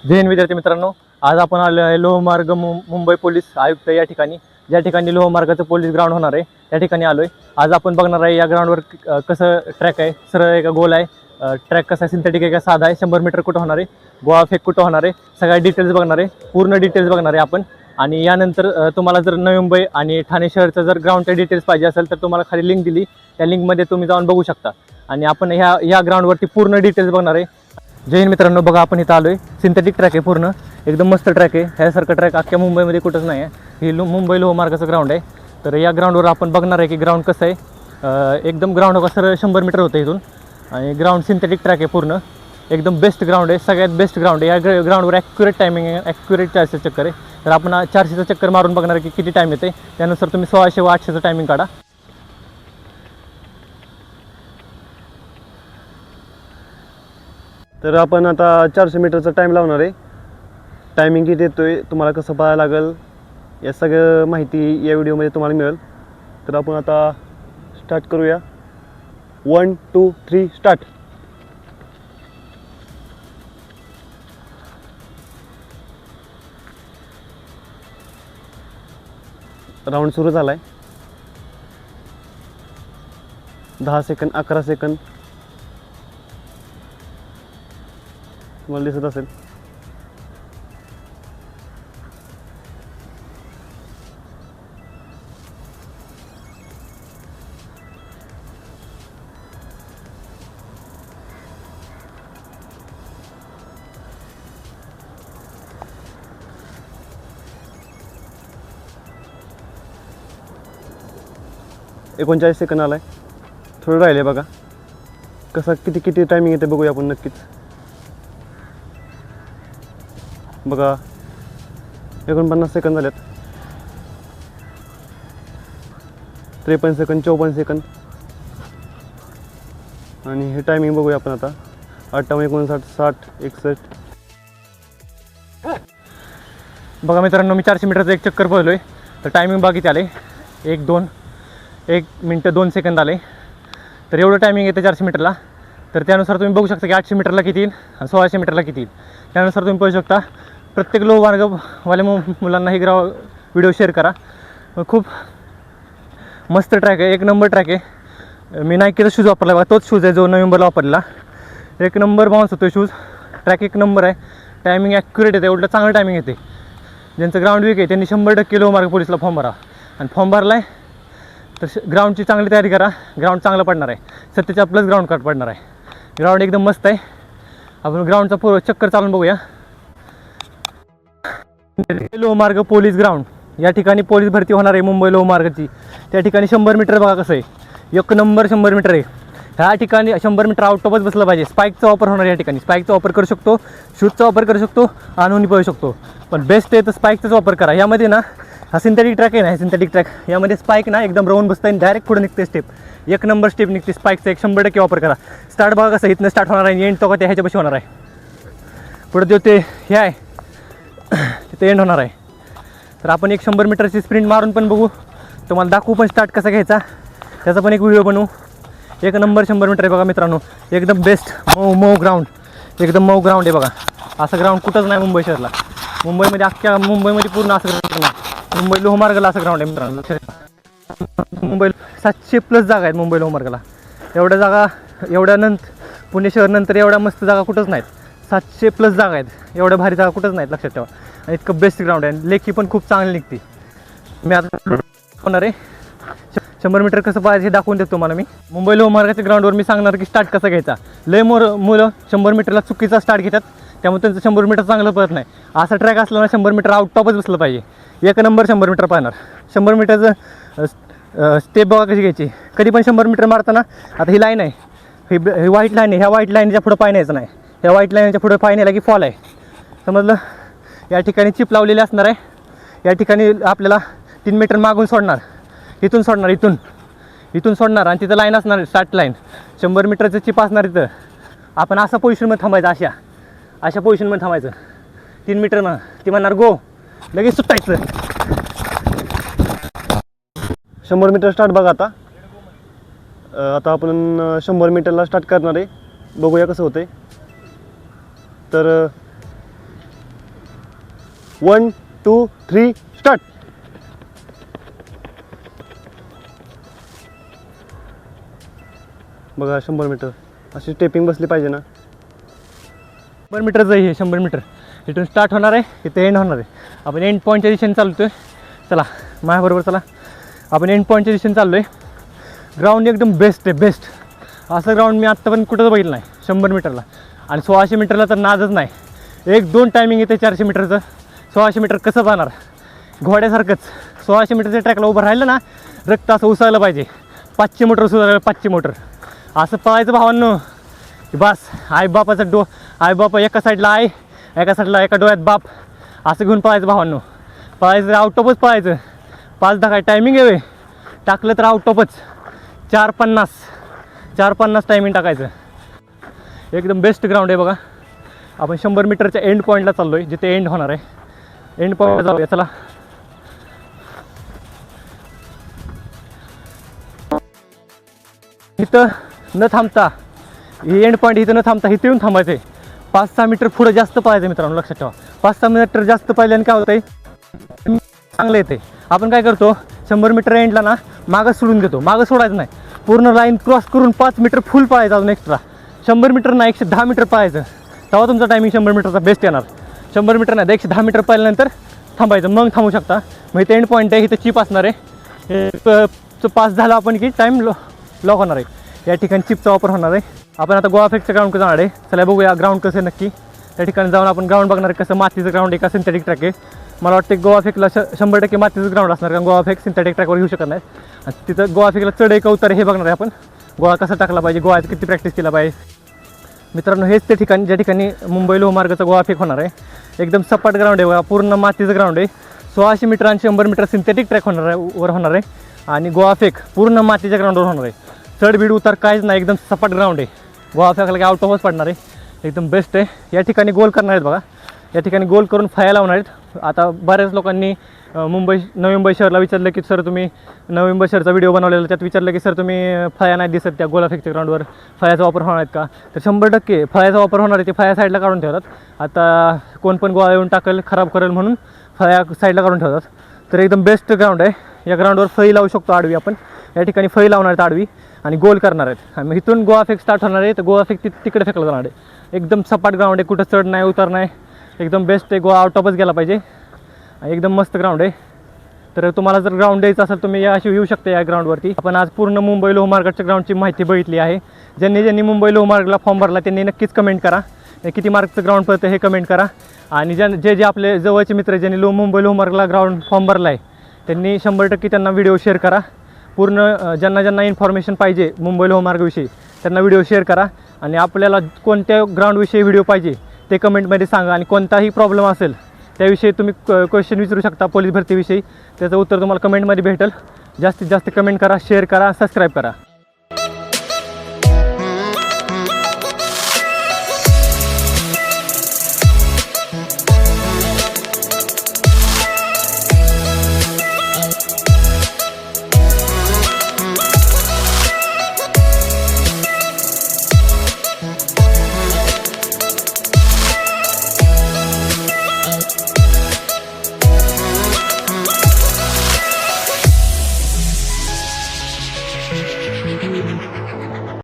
जय हिंद विद्यार्थी मित्रांनो, आज आपण आलो आहे लोहमार्ग मुंबई पोलीस आयुक्त या ठिकाणी, ज्या ठिकाणी लोहमार्गाचं पोलीस ग्राउंड होणार आहे त्या ठिकाणी आलो आहे। आज आपण बघणार आहे या ग्राउंडवर कसं ट्रॅक आहे, सरळ आहे का गोल आहे, ट्रॅक कसा सिंथेटिक आहे का साधा आहे, 100 मीटर कुठं होणार आहे, गोळा फेक कुठं होणार आहे, सगळ्या डिटेल्स बघणार आहे, पूर्ण डिटेल्स बघणार आहे आपण। आणि यानंतर तुम्हाला जर नवी मुंबई आणि ठाणे शहरचं जर ग्राउंडचे डिटेल्स पाहिजे असेल तर तुम्हाला खाली लिंक दिली, त्या लिंकमध्ये तुम्ही जाऊन बघू शकता। आणि आपण ह्या ग्राउंडवरती पूर्ण डिटेल्स बघणार आहे। जय हिंद मित्रांनो, बघा आपण इथं आलो आहे, सिंथेटिक ट्रॅक आहे, पूर्ण एकदम मस्त ट्रॅक आहे। ह्यासारखं ट्रॅक अख्ख्या मुंबईमध्ये कुठंच नाही आहे। ही मुंबई लोहमार्गाचं ग्राउंड आहे। तर या ग्राउंडवर आपण बघणार आहे की ग्राउंड कसं आहे। एकदम ग्राउंड कसं 100 मीटर होतं इथून, आणि ग्राउंड सिंथेटिक ट्रॅक आहे, पूर्ण एकदम बेस्ट ग्राउंड आहे, सगळ्यात बेस्ट ग्राउंड आहे। या ग्राउंडवर ॲक्युरेट टायमिंग आहे, ॲक्युरेट 400 चक्कर आहे। तर आपण 400चं चक्कर मारून बघणार आहे की किती टाईम येते, त्यानुसार तुम्ही 1600 व 800चं टायमिंग काढा। तर आपण आता 400 मीटरचा टाईम लावणार आहे। टायमिंग किती येतोय, तुम्हाला कसं पाहायला लागेल, या सगळं माहिती या व्हिडिओमध्ये तुम्हाला मिळेल। तर आपण आता स्टार्ट करूया। 1 2 3 स्टार्ट। राऊंड सुरू झाला आहे। 10 सेकंद, 11 सेकंद तुम्हाला दिसत असेल। एकोणचाळीस सेकंद आलाय, थोडं राहिले बघा। कसं किती टायमिंग येते बघूया आपण नक्कीच। बघा 49 सेकंद झालेत, 53 सेकंद, 54 सेकंद, आणि हे टायमिंग बघूया आपण आता। 58, 59, 60, 61। बघा मित्रांनो, मी 400 मीटरचं एक चक्कर पळलो आहे। तर टायमिंग बाकीचे आले 1 मिनिट 2 सेकंद आले। तर एवढं टायमिंग येतं 400 मीटरला। तर त्यानुसार तुम्ही बघू शकता की 800 मीटरला किती येईल आणि 1600 मीटरला किती येईल, त्यानुसार तुम्ही पाहू शकता। प्रत्येक लोहमार्गवाल्या मुलांना ही व्हिडिओ शेअर करा। खूप मस्त ट्रॅक आहे, एक नंबर ट्रॅक आहे। मी नाईकीचा शूज वापरला बघा, तोच शूज आहे जो नोव्हेंबरला वापरला। एक नंबर बाउन्स होतो शूज, ट्रॅक एक नंबर आहे, टायमिंग ॲक्युरेट येते, एवढं चांगलं टायमिंग येते। ज्यांचं ग्राउंड वीक आहे त्यांनी 100% लोहमार्ग पोलीसला फॉर्म भरा, आणि फॉर्म भरला आहे तर ग्राउंडची चांगली तयारी करा। ग्राउंड चांगलं पडणार आहे, 70+ ग्राउंड कट पडणार आहे। ग्राउंड एकदम मस्त आहे। आपण ग्राउंडचा पूर्ण चक्कर चालून बघूया। लोहमार्ग पोलीस ग्राउंड, या ठिकाणी पोलीस भरती होणार आहे मुंबई लोहमार्गाची। त्या ठिकाणी 100 मीटर बघा कसं आहे, एक नंबर 100 मीटर आहे। ह्या ठिकाणी 100 मीटर आउट ऑफच बसलं पाहिजे। स्पाईकचा वापर होणार या ठिकाणी, स्पाईकचा वापर करू शकतो, शूजचा वापर करू शकतो, आणूनही पळू शकतो। पण बेस्ट आहे तर स्पाईकचाच वापर करा। यामध्ये ना हा सिंथेटिक ट्रॅक आहे ना, सिंथेटिक ट्रॅक, यामध्ये स्पाईक ना एकदम राऊंड बसतं आणि डायरेक्ट पुढे निघते स्टेप, एक नंबर स्टेप निघते। स्पाईकचा 100% वापर करा। स्टार्ट बघा कसं, इथनं स्टार्ट होणार आहे, एंड तो का ते ह्याच्यापाशी होणार आहे, पुढे जो ते हे आहे तिथे एंड होणार आहे। तर आपण एक 100 मीटरची स्प्रिंट मारून पण बघू, तुम्हाला दाखवू पण स्टार्ट कसा घ्यायचा, त्याचा पण एक व्हिडिओ बनवू। एक नंबर 100 मीटर आहे बघा मित्रांनो, एकदम बेस्ट मऊ ग्राउंड, एकदम मऊ ग्राउंड आहे बघा। असं ग्राउंड कुठंच नाही मुंबई शहरला, मुंबईमध्ये, अख्ख्या मुंबईमध्ये पूर्ण असं ग्राउंड नाही। मुंबई लोहमार्गाला असं ग्राउंड आहे मित्रांनो। मुंबई 700+ जागा आहेत मुंबई लोहमार्गाला। एवढ्या जागा, पुणे शहर नंतर एवढ्या मस्त जागा कुठंच नाहीत। 700+ जागा आहेत, एवढ्या भारी जागा कुठंच नाहीत, लक्षात ठेवा। आणि इतकं बेस्ट ग्राउंड आहे, लेखी पण खूप चांगली निघते। मी आता होणार आहे 100 मीटर कसं पाहिजे हे दाखवून देतो तुम्हाला मी। मुंबई लोहमार्गाच्या ग्राउंडवर मी सांगणार की स्टार्ट कसा घ्यायचा। लय मुलं 100 मीटरला चुकीचा स्टार्ट घेतात, त्यामुळे त्यांचं 100 मीटर चांगलं पळत नाही। असा ट्रॅक असला ना 100 मीटर आउट टॉपच बसलं पाहिजे, एक नंबर 100 मीटर पाहणार। 100 मीटरचं स्टेप बघा कशी घ्यायची। कधी पण 100 मीटर मारताना, आता ही लाईन आहे, ही व्हाईट लाईन आहे, ह्या व्हाईट लाईनच्या पुढं पाय न्यायचं नाही, ह्या व्हाईट लाईनच्या पुढं पाय नेला की फॉल आहे, समजलं। या ठिकाणी चिप लावलेली असणार आहे, या ठिकाणी आपल्याला 3 मीटर मागून सोडणार, इथून सोडणार, इथून सोडणार, आणि तिथं लाईन असणार, स्टार्ट लाईन। 100 मीटरचं चिप असणार इथं। आपण असा पोझिशनमध्ये थांबायचं, अशा पोझिशनमध्ये थांबायचं। 3 मीटर ना ती म्हणणार गो, लगेच सुटायचं। 100 मीटर स्टार्ट बघा आता। आता आपण 100 मीटरला स्टार्ट करणार आहे, बघूया कसं होतंय। तर 1 2 3 स्टार्ट. बघा 100 मीटर अशी टेपिंग बसली पाहिजे ना. 100 मीटरचं आहे हे 100 मीटर. इथून स्टार्ट होणार आहे, इथे एंड होणार आहे. आपण एंड पॉईंटच्या दिशेने चालतो आहे. चला माझ्याबरोबर चला, आपण एंड पॉईंटच्या दिशेने चाललो आहे. ग्राउंड एकदम बेस्ट आहे, बेस्ट. असं ग्राउंड मी आत्ता पण कुठंच बघितलं नाही 100 मीटरला. आणि 1600 मीटरला तर नादच नाही. 1-2 टायमिंग येते 400 मीटरचं. 1600 मीटर कसं पाहणार घोड्यासारखंच. 1600 मीटरच्या ट्रॅकला उभं राहिलं ना, रक्त असं उसायला पाहिजे. 500 मीटर सुद्धा 500 मीटर असं पळायचं भावांनो. बस आई बापा एका साईडला आई, एका साईडला एका डोळ्यात बाप, असं घेऊन पळायचं भावांनो. पळायचं तर आउट ऑफच पळायचं. 5-10 काय टायमिंग आहे टाकलं तर आउट ऑफच. 4:50 टायमिंग टाकायचं. एकदम बेस्ट ग्राउंड आहे बघा. आपण 100 मीटरच्या एंड पॉईंटला चाललो आहे, जिथे एंड होणार आहे. एंड पॉईंटला जाऊया चला. इथं न थांबता, ही एंड पॉईंट इथं न थांबता इथे येऊन थांबायचं आहे. 5-6 मीटर पुढं जास्त पाहायचं मित्रांनो, लक्षात ठेवा. 5-6 मीटर जास्त पाहिल्याने काय होतं आहे, चांगलं येते. आपण काय करतो 100 मीटर एंडला ना मागं सोडून देतो. मागं सोडायचं नाही, पूर्ण लाईन क्रॉस करून 5 मीटर फुल पाहायचं अजून एक्स्ट्रा. 100 मीटर नाही 110 मीटर पाहायचं, तेव्हा तुमचा टायमिंग 100 मीटरचा बेस्ट येणार. 100 मीटर नाही 110 मीटर पाहिल्यानंतर थांबायचं, मग थांबू शकता. मग इथे एंड पॉईंट आहे, इथे चिप असणार आहे. पास झाला आपण की टाईम लॉक होणार आहे. या ठिकाणी चिपचा वापर होणार आहे. आपण आता गोवा फेकच्या ग्राउंडकडे जाणार आहे. चला बघूया ग्राउंड कसं आहे नक्की. त्या ठिकाणी जाऊन आपण ग्राउंड बघणार आहे, कसं मातीचं ग्राउंड आहे का सिंथेटिक ट्रॅक आहे. मला वाटतं गोवा फेकला 100% मातीचं ग्राउंड असणार, कारण गोवा फेक सिंथेटिक ट्रॅकवर घेऊ शकत नाही. आणि तिथं गोवा फेकला चढ आहे का उतर हे बघणार आहे आपण. गोळा कसा टाकला पाहिजे, गोळ्याचं किती प्रॅक्टिस केला पाहिजे. मित्रांनो हेच ते ठिकाण ज्या ठिकाणी मुंबई लोहमार्गाचा गोवा फेक होणार आहे. एकदम सपाट ग्राउंड आहे बघा, पूर्ण मातीचं ग्राउंड आहे. 1600 मीटर आणि 100 मीटर सिंथेटिक ट्रॅक होणार आहे. आणि गोवा फेक पूर्ण मातीच्या ग्राउंडवर होणार आहे. चढ बीड उतार काहीच नाही, एकदम सपाट ग्राउंड आहे. गोवा फेकला की आउट ऑफच पडणार आहे. एकदम बेस्ट आहे. या ठिकाणी गोल करणार आहेत बघा, या ठिकाणी गोल करून फाया लावणार आहेत. आता बऱ्याच लोकांनी नवी मुंबई शहरला विचारलं की सर तुम्ही नवी मुंबई शहरचा व्हिडिओ बनवलेला, त्यात विचारलं की सर तुम्ही फाया नाही दिसत त्या गोला फेकच्या ग्राउंडवर, फायाचा वापर होणार आहेत का. तर 100% फायाचा वापर होणार आहे. ते फाया साईडला काढून ठेवतात. आता कोण पण गोळा येऊन टाकेल, खराब करेल म्हणून फाया साईडला काढून ठेवतात. तर एकदम बेस्ट ग्राउंड आहे. या ग्राउंडवर फळी लावू शकतो आडवी आपण. या ठिकाणी फळी लावणार आहेत आडवी आणि गोल करणार आहेत. आणि इथून गोवा फेक स्टार्ट होणार आहे. तर गोवा फेक तिकडे फेकलं जाणार आहे. एकदम सपाट ग्राउंड आहे, कुठं चढ नाही उतार नाही, एकदम बेस्ट आहे. गोवा आउट ऑफच गेला पाहिजे. एकदम मस्त ग्राउंड आहे. तर तुम्हाला जर ग्राउंड द्यायचं असेल तुम्ही या अशी येऊ शकता या ग्राउंडवरती. आपण आज पूर्ण मुंबई लोहमार्गाच्या ग्राउंडची माहिती बघितली आहे. ज्यांनी मुंबई लोहमार्गला फॉर्म भरला त्यांनी नक्कीच कमेंट करा, किती मार्कचं ग्राउंड पडतं हे कमेंट करा. आणि जे आपले जवळचे मित्र ज्यांनी मुंबई लोहमार्गला ग्राउंड फॉर्म भरला आहे त्यांनी 100% त्यांना व्हिडिओ शेअर करा. पूर्ण ज्यांना इन्फॉर्मेशन पाहिजे मुंबई लोहमार्गाविषयी त्यांना व्हिडिओ शेअर करा. आणि आपल्याला कोणत्या ग्राउंडविषयी व्हिडिओ पाहिजे ते कमेंटमध्ये सांगा. आणि कोणताही प्रॉब्लेम असेल त्याविषयी तुम्ही क्वेश्चन विचारू शकता पोलीस भरतीविषयी, त्याचं उत्तर तुम्हाला कमेंटमध्ये भेटेल. जास्तीत जास्त कमेंट करा, शेअर करा, सबस्क्राईब करा.